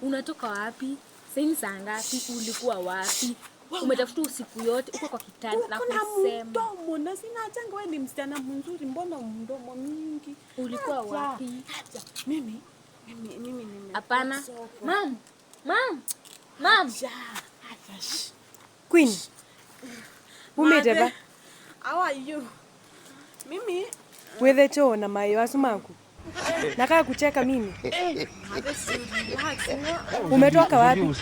Unatoka wapi? Sasa saa ngapi? Ulikuwa wapi? Umetafuta usiku yote uko kwa kitanda na kusema. Mdomo na sina changa, wewe ni msichana mzuri, mbona mdomo mingi? Ulikuwa wapi? Mimi. Hapana. Mam. Queen. Umeteba? How are you? Mimi Wewe choo na mayo asumangu. Nakaa kucheka mimi. Umetoka wapi?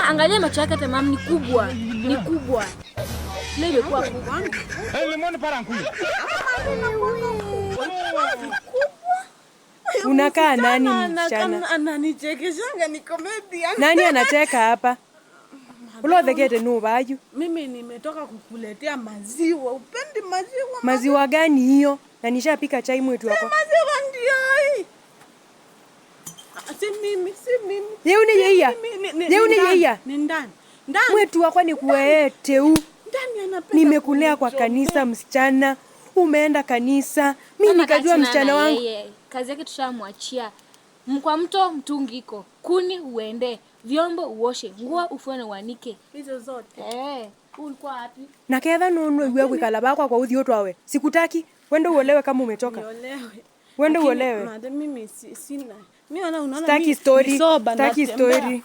Angalia macho yake hata mam, ni kubwa. Ni kubwa. Leo imekuwa kubwa. Unakaa nani msichana? Ananichekeshanga, ni comedian. Nani anacheka hapa? Ulodhegete nubayu. Mimi nimetoka kukuletea maziwa. Upendi maziwa? Maziwa gani hiyo? Na nishapika chai mwetu hapo. Maziwa ndio hii. Si mimi. Yeuni yeia. Ni ndani. Mwetu wako ni kuete u. Ndani anapenda. Nimekulea kwa kanisa msichana. Umeenda kanisa. Mimi nikajua msichana wangu. Kazi yake tushamwachia. Kwa mto mtungiko. Kuni uende. Vyombo uoshe. Nguo ufue na uanike. Hizo zote. Ulikuwa wapi? Na kedha nono iwe kukalaba kwa udhio twawe. Sikutaki. Wende uolewe kama umetoka. Wende uolewe. Mimi sina. Mimi unaona Staki story.